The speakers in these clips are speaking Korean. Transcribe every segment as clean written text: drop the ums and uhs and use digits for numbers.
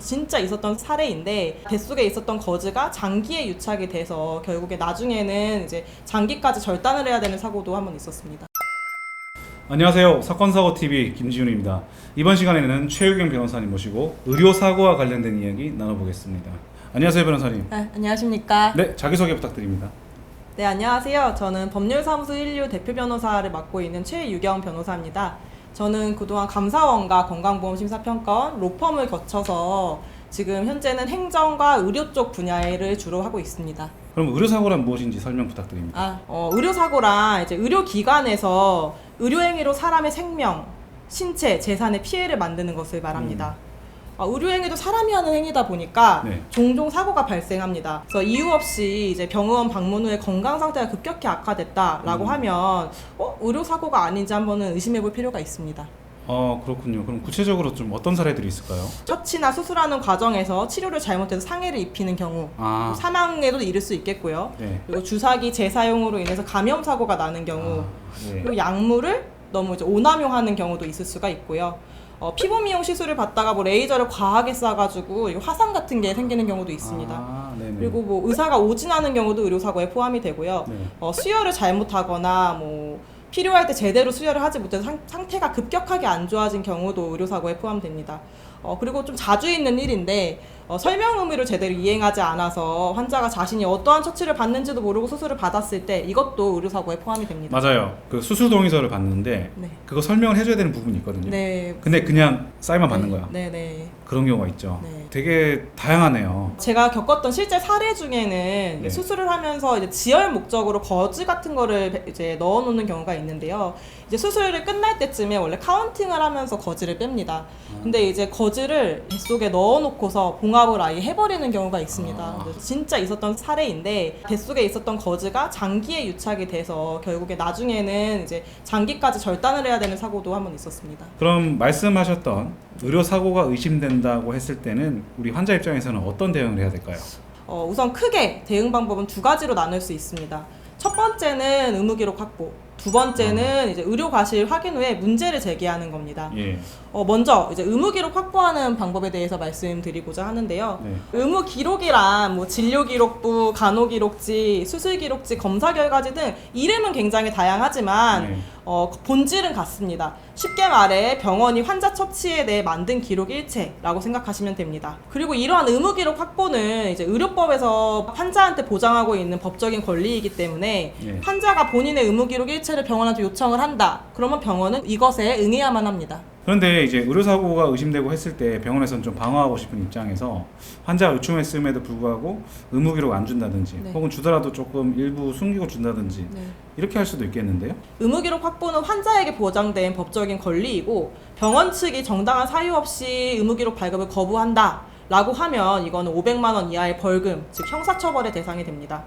진짜 있었던 사례인데 뱃속에 있었던 거즈가 장기에 유착이 돼서 결국에 나중에는 이제 장기까지 절단을 해야 되는 사고도 한 번 있었습니다. 안녕하세요. 사건사고TV 김지훈입니다. 이번 시간에는 최유경 변호사님 모시고 의료사고와 관련된 이야기 나눠보겠습니다. 안녕하세요, 변호사님. 네, 안녕하십니까. 네, 자기소개 부탁드립니다. 네, 안녕하세요. 저는 법률사무소 1류 대표 변호사를 맡고 있는 최유경 변호사입니다. 저는 그동안 감사원과 건강보험심사평가원, 로펌을 거쳐서 지금 현재는 행정과 의료 쪽 분야를 주로 하고 있습니다. 그럼 의료사고란 무엇인지 설명 부탁드립니다. 의료사고란 이제 의료기관에서 의료행위로 사람의 생명, 신체, 재산에 피해를 만드는 것을 말합니다. 의료행위도 사람이 하는 행위다 보니까 네. 종종 사고가 발생합니다. 그래서 이유 없이 이제 병원 방문 후에 건강 상태가 급격히 악화됐다라고 하면 의료사고가 아닌지 한번은 의심해볼 필요가 있습니다. 그렇군요. 그럼 구체적으로 좀 어떤 사례들이 있을까요? 처치나 수술하는 과정에서 치료를 잘못해서 상해를 입히는 경우, 사망에도 이를 수 있겠고요. 네. 그리고 주사기 재사용으로 인해서 감염 사고가 나는 경우, 네. 그리고 약물을 너무 이제 오남용하는 경우도 있을 수가 있고요. 피부 미용 시술을 받다가 뭐 레이저를 과하게 쏴가지고 화상 같은 게 생기는 경우도 있습니다. 그리고 뭐 의사가 오진하는 경우도 의료사고에 포함이 되고요. 네. 수혈을 잘못하거나 뭐 필요할 때 제대로 수혈을 하지 못해서 상태가 급격하게 안 좋아진 경우도 의료사고에 포함됩니다. 그리고 좀 자주 있는 일인데 설명 의무를 제대로 이행하지 않아서 환자가 자신이 어떠한 처치를 받는지도 모르고 수술을 받았을 때 이것도 의료사고에 포함이 됩니다. 맞아요. 그 수술 동의서를 받는데 네. 그거 설명을 해줘야 되는 부분이 있거든요. 네. 근데 그냥 사인만 받는 네. 거야. 네네. 그런 경우가 있죠. 네. 되게 다양하네요. 제가 겪었던 실제 사례 중에는 네. 수술을 하면서 이제 지혈 목적으로 거즈 같은 거를 이제 넣어놓는 경우가 있는데요. 이제 수술을 끝날 때쯤에 원래 카운팅을 하면서 거즈를 뺍니다. 근데 이제 거즈를 뱃속에 넣어놓고서 봉합을 아예 해버리는 경우가 있습니다. 진짜 있었던 사례인데 뱃속에 있었던 거즈가 장기에 유착이 돼서 결국에 나중에는 이제 장기까지 절단을 해야 되는 사고도 한 번 있었습니다. 그럼 말씀하셨던 의료사고가 의심된다고 했을 때는 우리 환자 입장에서는 어떤 대응을 해야 될까요? 우선 크게 대응 방법은 두 가지로 나눌 수 있습니다. 첫 번째는 의무기록 확보, 두 번째는 이제 의료 과실 확인 후에 문제를 제기하는 겁니다. 예. 먼저 이제 의무기록 확보하는 방법에 대해서 말씀드리고자 하는데요. 네. 의무기록이란 뭐 진료기록부, 간호기록지, 수술기록지, 검사결과지 등 이름은 굉장히 다양하지만 네. 본질은 같습니다. 쉽게 말해 병원이 환자 처치에 대해 만든 기록 일체라고 생각하시면 됩니다. 그리고 이러한 의무기록 확보는 이제 의료법에서 환자한테 보장하고 있는 법적인 권리이기 때문에 네. 환자가 본인의 의무기록 일체를 병원한테 요청을 한다. 그러면 병원은 이것에 응해야만 합니다. 그런데 이제 의료사고가 의심되고 했을 때 병원에서는 좀 방어하고 싶은 입장에서 환자가 요청했음에도 불구하고 의무기록 안 준다든지 네. 혹은 주더라도 조금 일부 숨기고 준다든지 이렇게 할 수도 있겠는데요? 의무기록 확보는 환자에게 보장된 법적인 권리이고 병원 측이 정당한 사유 없이 의무기록 발급을 거부한다 라고 하면 이거는 500만 원 이하의 벌금, 즉 형사처벌의 대상이 됩니다.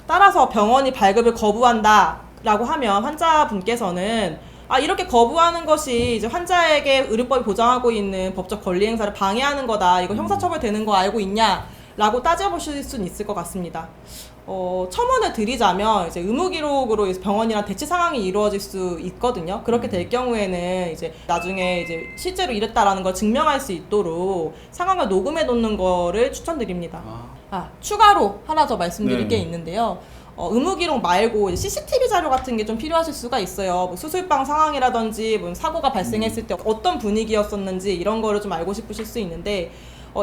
따라서 병원이 발급을 거부한다 라고 하면 환자분께서는 이렇게 거부하는 것이 이제 환자에게 의료법이 보장하고 있는 법적 권리 행사를 방해하는 거다. 이거 형사처벌 되는 거 알고 있냐? 라고 따져보실 수는 있을 것 같습니다. 첨언을 드리자면 이제 의무기록으로 병원이랑 대치 상황이 이루어질 수 있거든요. 그렇게 될 경우에는 이제 나중에 이제 실제로 이랬다라는 걸 증명할 수 있도록 상황을 녹음해 놓는 거를 추천드립니다. 추가로 하나 더 말씀드릴 게 있는데요. 의무기록 말고 CCTV 자료 같은 게 좀 필요하실 수가 있어요. 뭐 수술방 상황이라든지 뭐 사고가 발생했을 때 어떤 분위기였었는지 이런 거를 좀 알고 싶으실 수 있는데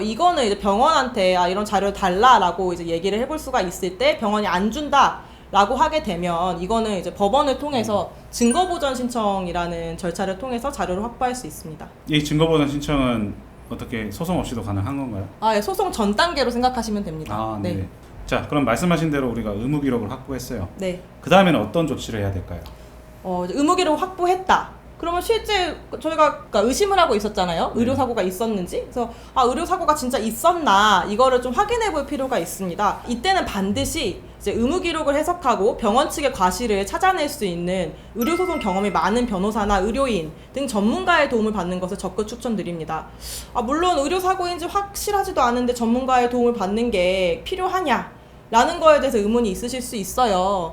이거는 이제 병원한테 이런 자료를 달라라고 이제 얘기를 해볼 수가 있을 때 병원이 안 준다라고 하게 되면 이거는 이제 법원을 통해서 증거보전 신청이라는 절차를 통해서 자료를 확보할 수 있습니다. 이 증거보전 신청은 어떻게 소송 없이도 가능한 건가요? 예, 소송 전 단계로 생각하시면 됩니다. 네. 자, 그럼 말씀하신 대로 우리가 의무기록을 확보했어요. 네. 그 다음에는 어떤 조치를 해야 될까요? 의무기록 확보했다. 그러면 실제 저희가 의심을 하고 있었잖아요. 의료사고가 있었는지. 그래서 의료사고가 진짜 있었나 이거를 좀 확인해 볼 필요가 있습니다. 이때는 반드시 이제 의무기록을 해석하고 병원 측의 과실을 찾아낼 수 있는 의료소송 경험이 많은 변호사나 의료인 등 전문가의 도움을 받는 것을 적극 추천드립니다. 물론 의료사고인지 확실하지도 않은데 전문가의 도움을 받는 게 필요하냐 라는 거에 대해서 의문이 있으실 수 있어요.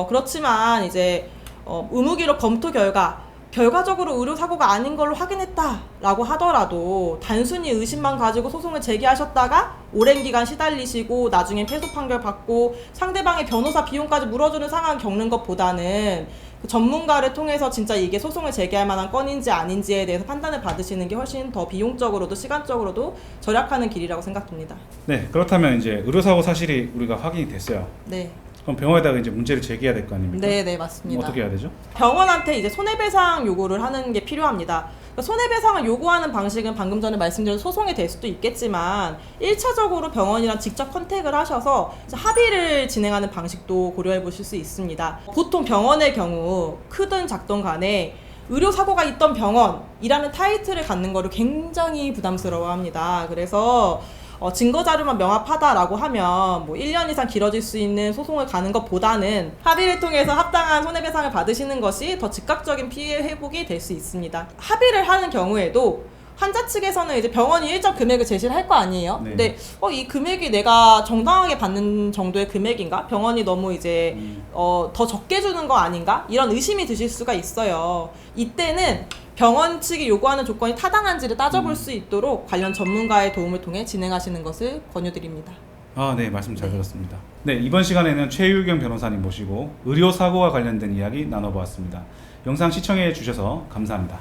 그렇지만 이제 의무기록 검토 결과 결과적으로 의료사고가 아닌 걸로 확인했다라고 하더라도 단순히 의심만 가지고 소송을 제기하셨다가 오랜 기간 시달리시고 나중에 패소 판결 받고 상대방의 변호사 비용까지 물어주는 상황을 겪는 것보다는 그 전문가를 통해서 진짜 이게 소송을 제기할 만한 건인지 아닌지에 대해서 판단을 받으시는 게 훨씬 더 비용적으로도 시간적으로도 절약하는 길이라고 생각됩니다. 네, 그렇다면 이제 의료사고 사실이 우리가 확인이 됐어요. 네. 그럼 병원에다가 이제 문제를 제기해야 될 거 아닙니까? 네, 맞습니다. 어떻게 해야 되죠? 병원한테 이제 손해배상 요구를 하는 게 필요합니다. 그러니까 손해배상을 요구하는 방식은 방금 전에 말씀드린 소송이 될 수도 있겠지만 1차적으로 병원이랑 직접 컨택을 하셔서 합의를 진행하는 방식도 고려해 보실 수 있습니다. 보통 병원의 경우 크든 작든 간에 의료사고가 있던 병원이라는 타이틀을 갖는 거를 굉장히 부담스러워합니다. 그래서 증거 자료만 명확하다라고 하면 뭐 1년 이상 길어질 수 있는 소송을 가는 것보다는 합의를 통해서 합당한 손해배상을 받으시는 것이 더 즉각적인 피해 회복이 될 수 있습니다. 합의를 하는 경우에도 환자 측에서는 이제 병원이 일정 금액을 제시를 할 거 아니에요. 네. 근데 이 금액이 내가 정당하게 받는 정도의 금액인가? 병원이 너무 이제 더 적게 주는 거 아닌가? 이런 의심이 드실 수가 있어요. 이때는 병원 측이 요구하는 조건이 타당한지를 따져볼 수 있도록 관련 전문가의 도움을 통해 진행하시는 것을 권유드립니다. 아, 네, 말씀 잘 들었습니다. 네, 이번 시간에는 최유경 변호사님 모시고 의료사고와 관련된 이야기 나눠보았습니다. 영상 시청해 주셔서 감사합니다.